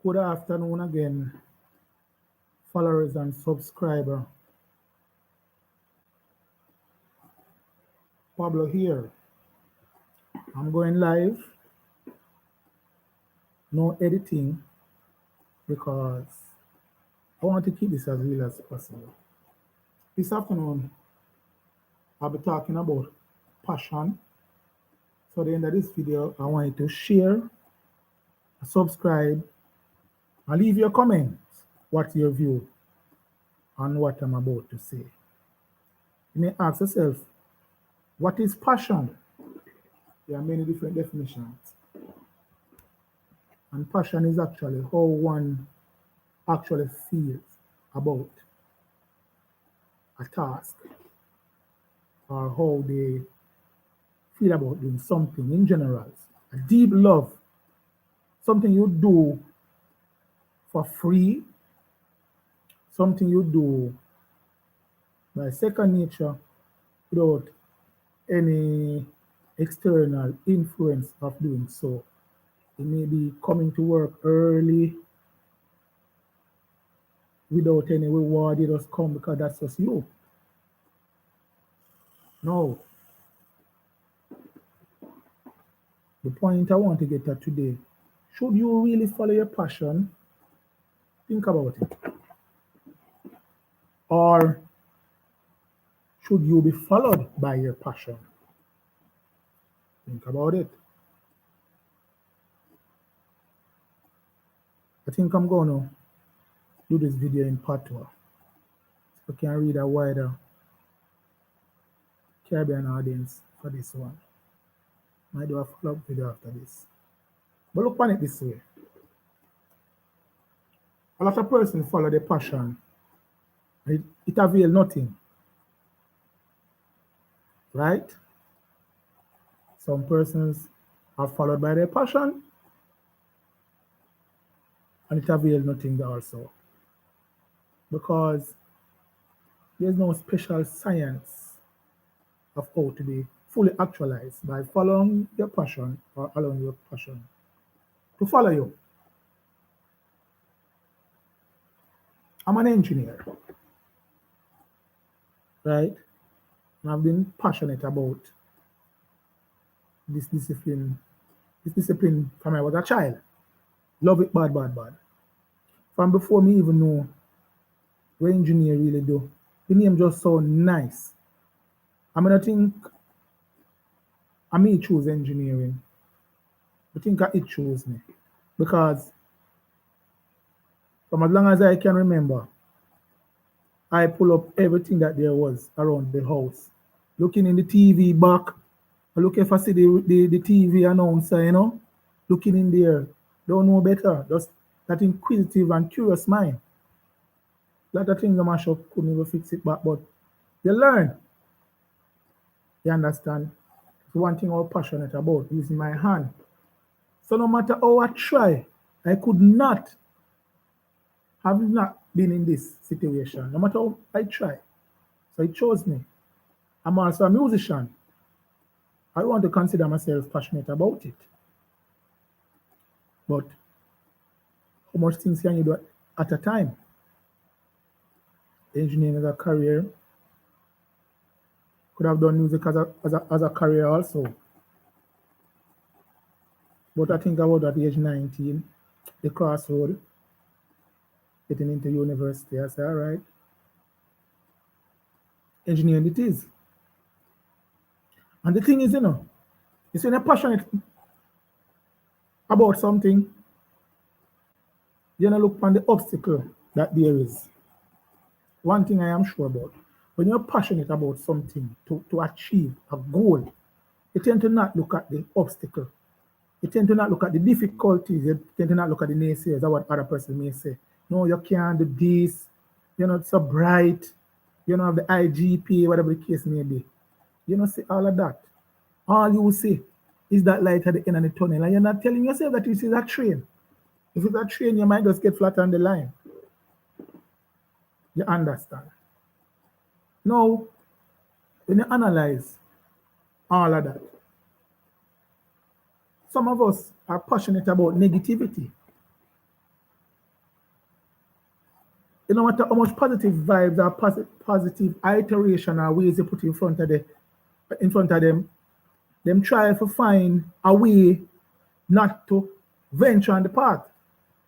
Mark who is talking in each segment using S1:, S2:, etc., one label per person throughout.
S1: Good afternoon again, followers and subscriber. Pablo here. I'm going live, no editing, because I want to keep this as real as possible. This afternoon, I'll be talking about passion. So at the end of this video, I want you to share, subscribe, and leave your comments. What's your view on what I'm about to say? You may ask yourself, what is passion? There are many different definitions. And passion is actually how one actually feels about a task or how they feel about doing something in general. A deep love, something you do for free, something you do by second nature without any external influence of doing so. It may be coming to work early without any reward, you just come because that's just you. No. The point I want to get at today, should you really follow your passion? Think about it. Or should you be followed by your passion? Think about it. I think I'm going to do this video in patois so I can read a wider Caribbean audience for this one. I might do a follow-up video after this. But look on it this way. A lot of persons follow their passion. It avails nothing. Right? Some persons are followed by their passion and it avails nothing also. Because there's no special science of how to be fully actualized by following your passion or allowing your passion to follow you. I'm an engineer, right? And I've been passionate about this discipline from when I was a child. Love it bad, bad, bad. From before me even know what engineer really do. The name just so nice. I mean, I think I may choose engineering. I think it chose me. Because from as long as I can remember, I pull up everything that there was around the house. Looking in the TV back, I look if I see the TV announcer, looking in there, don't know better, just that inquisitive and curious mind. A lot of things I mash up, couldn't even fix it back, but you learn. You understand? It's one thing I'm passionate about, using my hand. So no matter how I try, I could not have not been in this situation, no matter how I try. So it chose me. I'm also a musician. I want to consider myself passionate about it. But how much things can you do at a time? Engineering as a career. Could have done music as a career also. But I think about at age 19, the crossroad, getting into university. I said, all right, engineering it is. And the thing is, when you're passionate about something, you don't look on the obstacle that there is. One thing I am sure about, when you're passionate about something to achieve a goal, you tend to not look at the obstacle. You tend to not look at the difficulties. You tend to not look at the naysayers or what other person may say. No, you can't do this. You're not so bright. You don't have the IGP, whatever the case may be. You don't see all of that. All you will see is that light at the end of the tunnel. And you're not telling yourself that this is a train. If it's a train, you might just get flat on the line. You understand? Now, when you analyze all of that, some of us are passionate about negativity. no matter how much positive vibes or positive iteration or ways they put in front of them try to find a way not to venture on the path.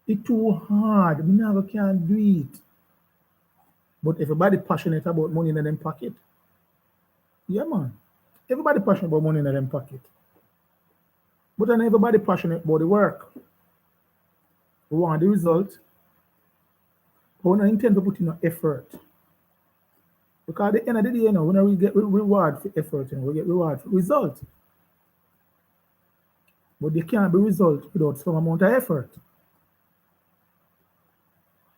S1: It's too hard. We never can do it. But everybody passionate about money in them pocket. Yeah, man. Everybody passionate about money in them pocket. But then everybody passionate about the work. We want the result. But we don't intend to put in no effort. Because at the end of the day, when we get reward for effort, we get reward for result. But there can't be result without some amount of effort.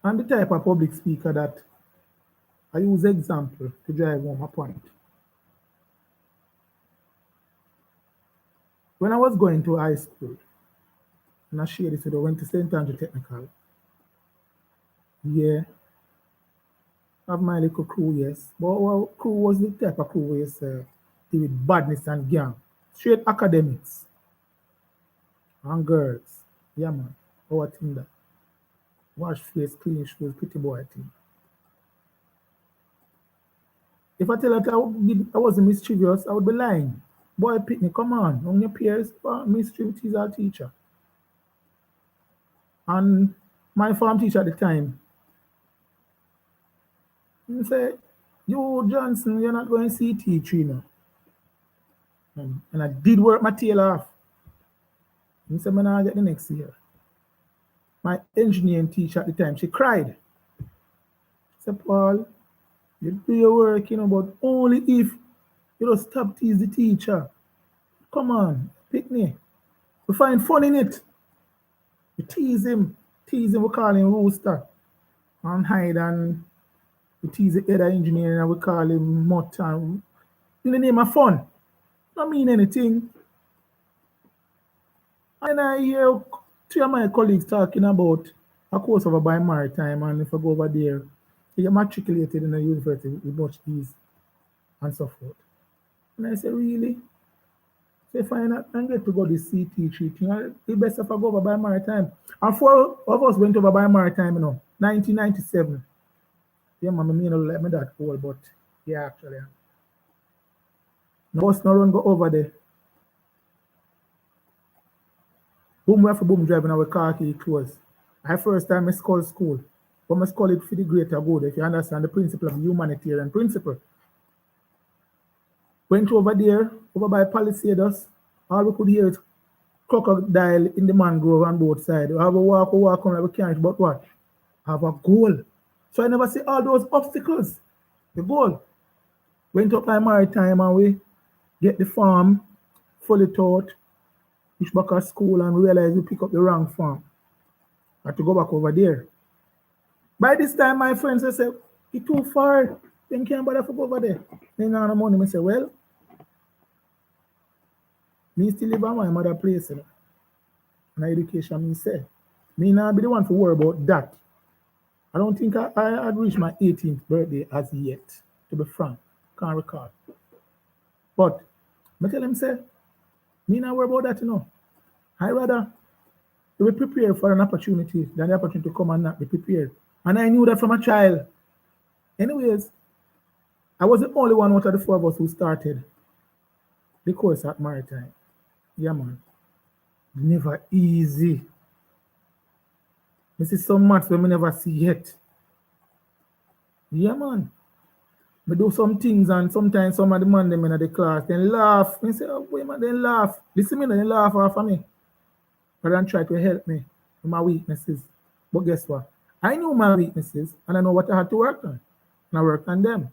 S1: And the type of public speaker that I use example to drive home a point. When I was going to high school, and I shared this with you, I went to St. Andrew Technical. Yeah. Have my little crew, yes. But our crew was the type of crew where you say, deal with badness and gang. Straight academics. And girls. Yeah, man. Our thing that. Wash face, clean shoes, pretty boy thing. If I tell her that I wasn't mischievous, I would be lying. Boy, pick me, come on. On your peers, mischievous is our teacher. And my form teacher at the time, he said, you, Johnson, you're not going to see teacher, you know. And I did work my tail off. He said, man, I'll get the next year. My engineering teacher at the time, she cried. She said, Paul, you do your work, but only if you don't stop tease the teacher. Come on, pick me. We find fun in it. We tease him, we call him Rooster. And hide and we tease the other engineer and we call him Mutt. And in the name of fun. Don't mean anything. And I hear two of my colleagues talking about a course over by Maritime, and if I go over there, you get matriculated in the university with much ease and so forth. And I say, really? So if I not and get to go the CT treating, it's best if I go over by Maritime. And four of us went over by Maritime, 1997. Yeah, man, I may not let me that old, but yeah, actually. No bus no run go over there. Boom, we have to boom driving our car key close. I first time I school, but I call it for the greater good, if you understand the principle of humanitarian principle. Went over there, over by Palisades, all we could hear is crocodile in the mangrove on both sides. We have a walk, we can't, but what? Have a goal. So I never see all those obstacles. The goal. Went up by Maritime and we get the farm fully taught, reach back at school and realize we pick up the wrong farm. I had to go back over there. By this time, my friends, they say, it's too far. Then can't bother to go over there. Then on the money, I say, well, me still live at my mother place, And education, me say, me not be the one to worry about that. I don't think I had reached my 18th birthday as yet, to be frank. Can't recall. But I tell him, say, me not worry about that, I rather be prepared for an opportunity than the opportunity to come and not be prepared. And I knew that from a child. Anyways, I was the only one out of the four of us who started the course at Maritime. Yeah, man. Never easy. This is some maths we never see yet. Yeah, man. We do some things and sometimes some of the man them in the class, then laugh. They say, oh, wait, man, then laugh. Listen me, then laugh off of me. Rather than try to help me with my weaknesses. But guess what? I knew my weaknesses and I know what I had to work on. And I worked on them.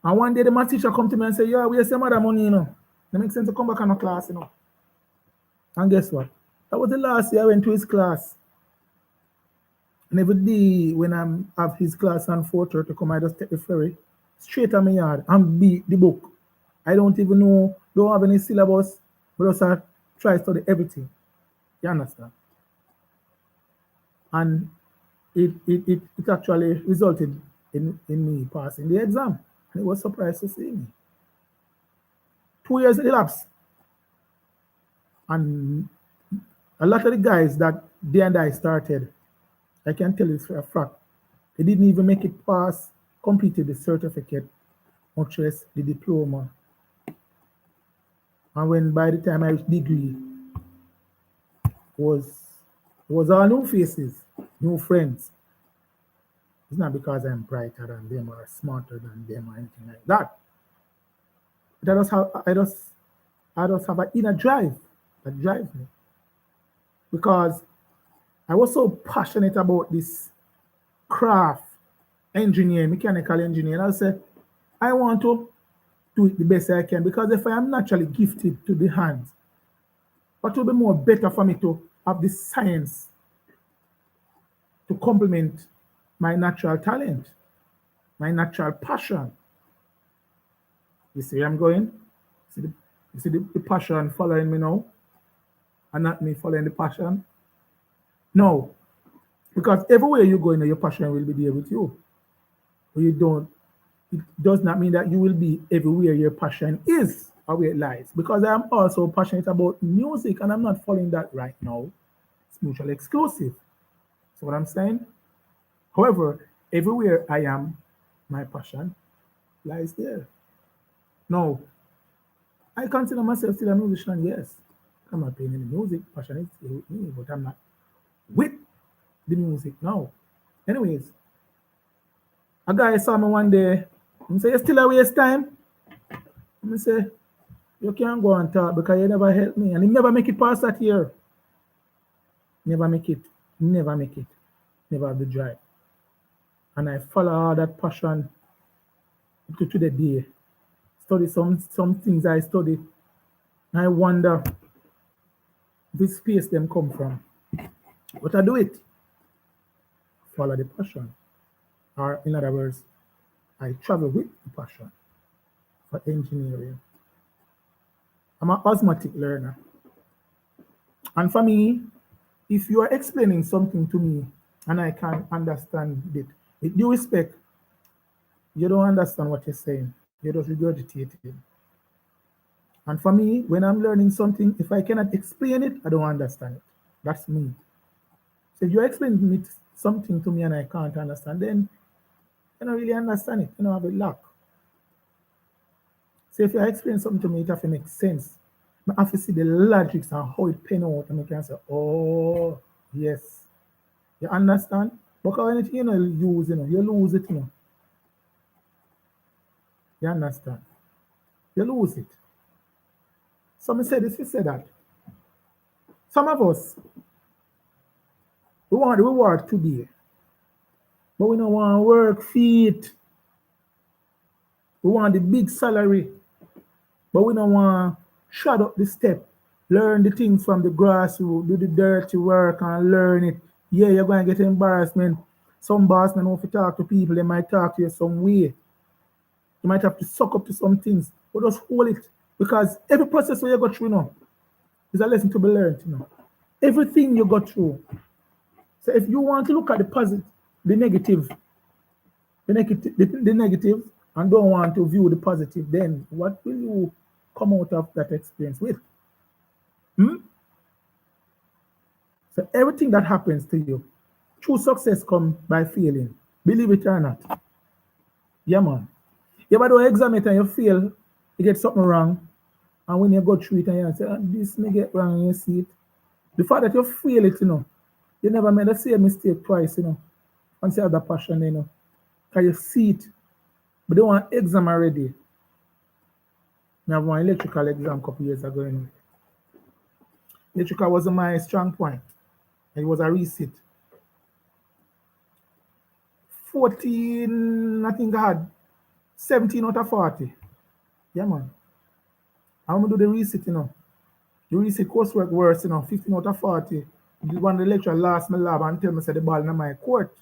S1: And one day the math teacher come to me and say, yeah, where's some other money, It makes sense to come back on a class, And guess what? That was the last year I went to his class. And every day when I have his class on 4:30 to come, I just take the ferry straight to my yard and beat the book. I don't even know, don't have any syllabus, but also try to study everything. You understand? And it actually resulted in me passing the exam. And it was surprised to see me. 2 years elapsed. And a lot of the guys that they and I started, I can tell you for a fact, They didn't even make it past, completed the certificate, much less the diploma. And when by the time I reached degree, was was all new faces, new friends. It's not because I'm brighter than them or smarter than them or anything like that. But I just have an inner drive that drives me because I was so passionate about this craft, engineer, mechanical engineer. And I said, I want to do it the best I can because if I am naturally gifted to the hands, what will be more better for me to have this science to complement my natural talent, my natural passion. You see where I'm going? See the, you see the passion following me now and not me following the passion? No, because everywhere you go, your passion will be there with you. But you don't, it does not mean that you will be everywhere your passion is or where it lies. Because I am also passionate about music and I'm not following that right now. It's mutually exclusive. So what I'm saying? However, everywhere I am, my passion lies there. No, I consider myself still a musician, yes. I'm not playing any music, passion is still with me, but I'm not with the music now. Anyways, a guy saw me one day and say, you still a waste time? And I say, you can't go and talk because you never help me. And he never make it past that year. Never make it. Never make it. Never have the drive. And I follow all that passion to the day. Study some things I study. I wonder which space them come from. But I do it. Follow the passion. Or in other words, I travel with the passion for engineering. I'm an asthmatic learner. And for me, if you are explaining something to me and I can't understand it, with due respect, you don't understand what you're saying. You're just regurgitating. And for me, when I'm learning something, if I cannot explain it, I don't understand it. That's me. So if you're explaining something to me and I can't understand, then I don't really understand it. You know, I have a lack. So if you explain something to me, it have to make sense. I have to see the logics and how it pan out and I can say, oh, yes. You understand? Because anything you use, you lose it, You understand? You lose it. Some say this, we say that. Some of us, we want the reward today, but we don't want to work for it. We want the big salary, but we don't want to shut up the step, learn the things from the grassroots, do the dirty work and learn it. Yeah, you're going to get embarrassment. Some boss men, if you talk to people, they might talk to you some way. You might have to suck up to some things, but just hold it. Because every process where you go through now is a lesson to be learned. Everything you go through. So if you want to look at the positive, the negative, the negative, and don't want to view the positive, then what will you come out of that experience with? So everything that happens to you, true success comes by failing. Believe it or not. Yeah, man. You ever do an exam and you fail, you get something wrong, and when you go through it and you say, this may get wrong, and you see it. The fact that you fail it, you never made the same mistake twice, once you have that passion, because you see it. But they want exam already. I have one electrical exam a couple years ago. Electrical wasn't my strong point. It was a resit. 14, I think I had 17 out of 40. Yeah, man. I'm going to do the resit, The resit coursework worse, 15 out of 40. One of the lecturer last my lab and tell me say the ball in my court.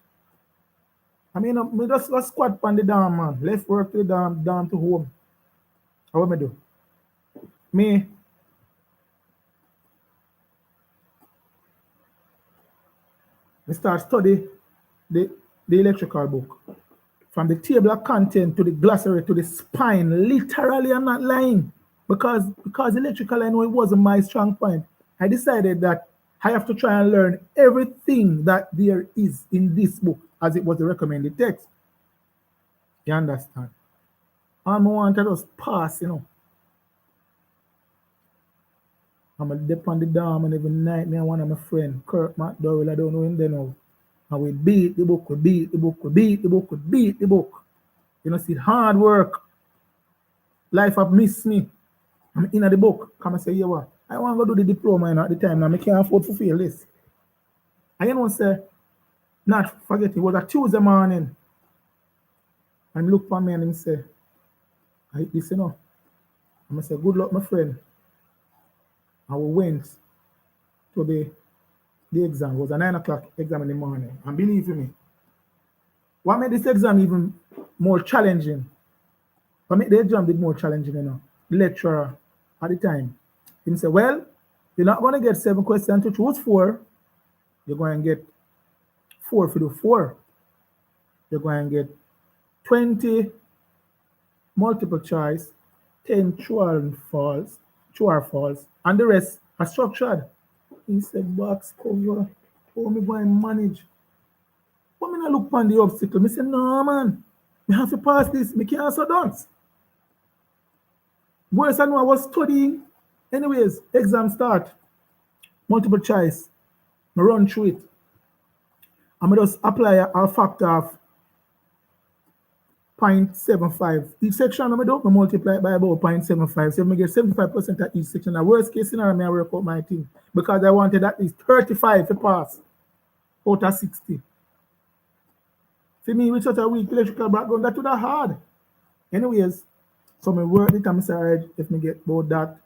S1: I mean, me just go squat on the damn man. Left work to the damn to home. How what me do? Me start study the electrical book. From the table of content to the glossary to the spine. Literally, I'm not lying. Because electrical, I know it wasn't my strong point. I decided that I have to try and learn everything that there is in this book as it was the recommended text. You understand? And I want to just pass, I'm a dip on the dam and every night me and one of my friend, Kirk McDowell, I don't know him then now. And we beat the book, we beat the book, we beat the book, we beat the book. You know, see hard work. Life have missed me. I'm in the book. Come and say, yeah, what? I want to go do the diploma at the time now. I can't afford to fail this. And you know, say, not forget it was a Tuesday morning. And look for me and him say, I listen up. I'm say, good luck, my friend. And we went to the exam. It was a 9 o'clock exam in the morning. And believe me, what made this exam even more challenging? What made the exam more challenging, The lecturer at the time, he said, well, you're not going to get 7 questions to choose 4. You're going to get 4 for the 4. You're going to get 20 multiple choice, 10 true or false, and the rest are structured. He said, box cover, how am I going to manage? But I look upon the obstacle. I said, no, man, I have to pass this. I can't so dance. Worse than I was studying. Anyways, exam start, multiple choice. I run through it. I'm just apply a factor of 0.75. Each section I do, I multiply it by about 0.75. So I get 75% at each section. The worst case scenario, I work out my thing. Because I wanted at least 35 to pass out of 60. For me, with such a weak electrical background, that would have hard. Anyways, so I work it and I say, all right, if I get about that,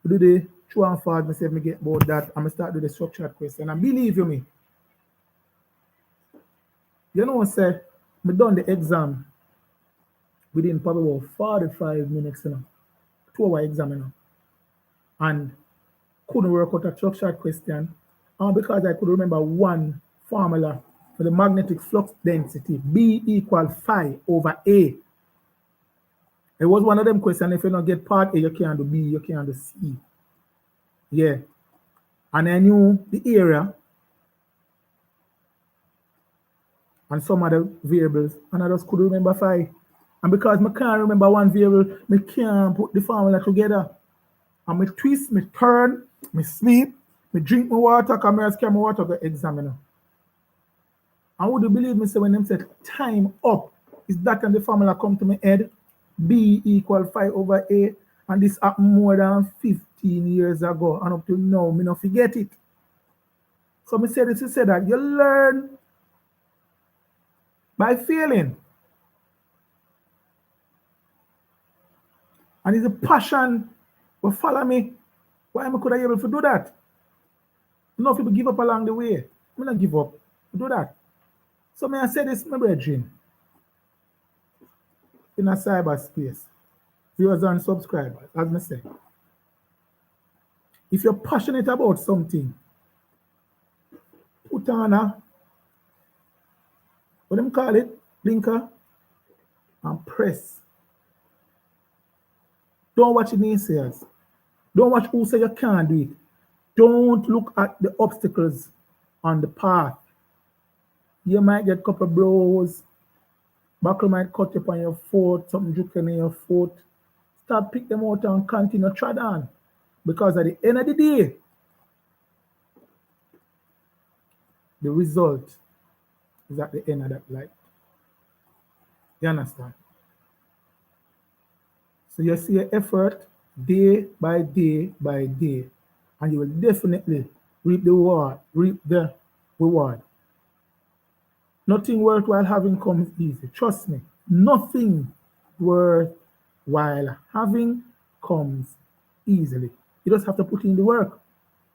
S1: do the true and false, I say, if I get about that, I'm going to start do the structured question. And believe you me, you know, I say, I done the exam within probably about 45 minutes, 2-hour exam, and couldn't work out a structured question, because I could remember one formula for the magnetic flux density, B equal phi over A. It was one of them questions, if you don't get part A, you can't do B, you can't do C. Yeah. And I knew the area and some other variables, and I just couldn't remember phi. And because I can't remember one variable, I can't put the formula together. And I twist, I turn, I sleep, I drink my water, because I carry my water to examiner. And would you believe me, say when them said time up, is that and the formula come to my head? B equal phi over A, and this happened more than 15 years ago, and up to now, me not forget it. So me say this to say that you learn by failing. And it's a passion will follow me. Why am I could I able to do that? No people give up along the way. I'm not give up to do that. So may I say this, my brethren, in a cyberspace, viewers and subscribers, as I say, if you're passionate about something, put on a, what them call it, blinker, and press. Don't watch the naysayers. Don't watch who say you can't do it. Don't look at the obstacles on the path. You might get a couple of blows. Buckle might cut up on your foot, something juking in your foot. Start pick them out and continue tread on. Because at the end of the day, the result is at the end of that light. You understand? So you see your effort day by day by day, and you will definitely reap the reward. Nothing worthwhile having comes easy. Trust me, nothing worthwhile having comes easily. You just have to put in the work.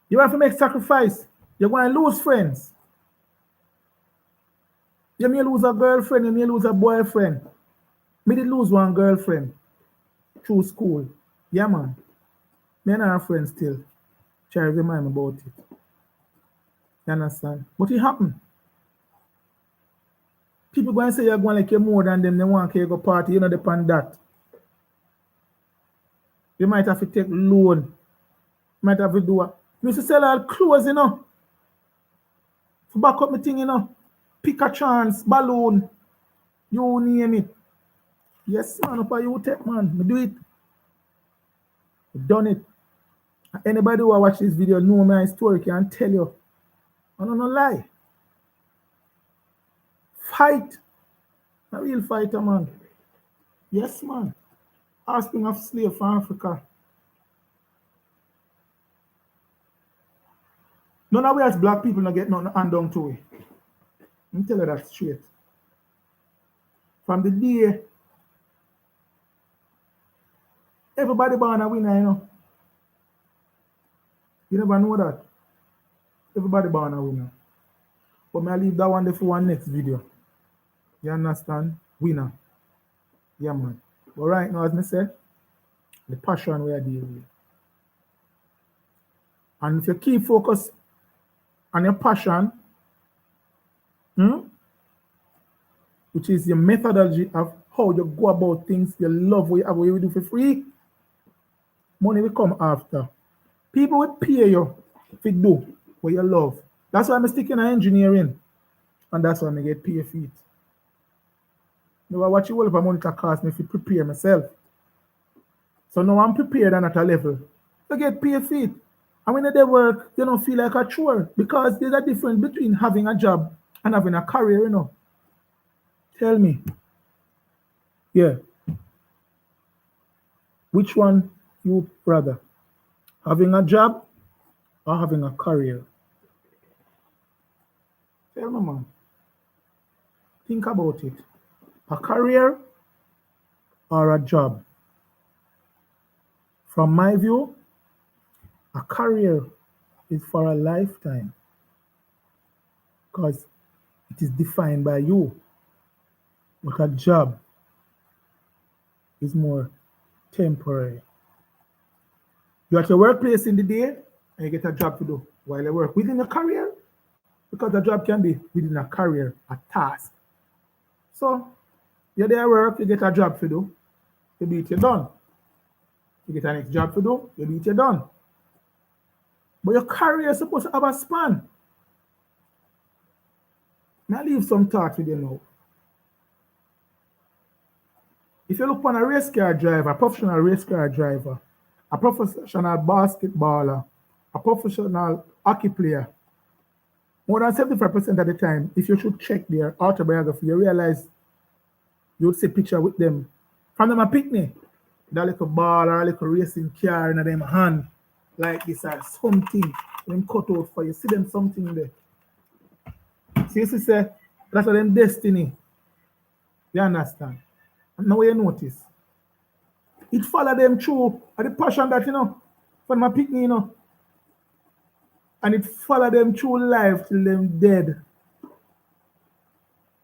S1: You have to make sacrifice. You're going to lose friends. You may lose a girlfriend, you may lose a boyfriend. Me did lose one girlfriend through school. Yeah, man. Me and her friends still try to remind me about it. You understand? But it happened. People going to say you're going like you're more than them, they want to go party, you know, depend that. You might have to take loan. You might have to do what? You used to sell all clothes, To back up my thing, you know. Pick a chance, balloon, you name it. Yes, man, up you take, man. Me do it. I done it. Anybody who watch this video know my story can tell you. I don't know lie. Fight. A real fighter, man. Yes, man. Offspring of slave from Africa. None of we as black people not get nothing hand down to it. Let me tell you that straight. From the day everybody born a winner, you know. You never know that. Everybody born a winner. But may I leave that one there for one next video. You understand? Winner. Yeah, man. But right now, as I said, the passion we are dealing with. And if you keep focus on your passion, which is your methodology of how you go about things, you love what you do for free, money will come after. People will pay you if you do what you love. That's why I'm sticking in engineering. And that's why I get paid for it. Now I watch all of my money to cost me if I prepare myself. So now I'm prepared and at a level. I get paid for it. And when they work, you don't feel like a chore because there's a difference between having a job and having a career, you know. Tell me. Yeah. Which one you rather? Having a job or having a career? Tell me, man. Think about it. A career or a job? From my view, a career is for a lifetime because it is defined by you. But a job is more temporary. You're at your workplace in the day and you get a job to do while you work within a career because a job can be within a career, a task. So you're there at work, you get a job to do, you do it, you're done. You get a next job to do, you do it, you're done. But your career is supposed to have a span. Now leave some thought with you now. If you look on a race car driver, a professional race car driver, a professional basketballer, a professional hockey player, more than 75% of the time, if you should check their autobiography, you realize you would see a picture with them. From them a picnic, that little ball or a little racing car in them hand, like this or something, them cut out for you. See them something there. See, you say, that's them destiny. You understand? And now you notice. It follow them through the passion that, you know, for my picnic, you know. And it follow them through life till them dead.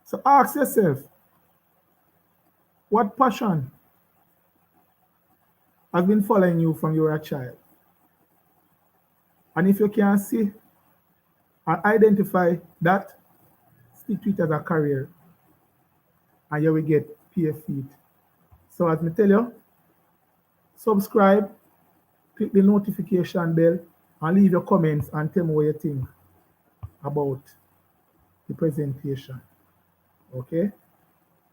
S1: So ask yourself, what passion has been following you from you were a child? And if you can see and identify that, stick to it as a career. And you will get pay feed. So as I tell you, subscribe, click the notification bell, and leave your comments and tell me what you think about the presentation. Okay?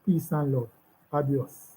S1: Peace and love. Adios.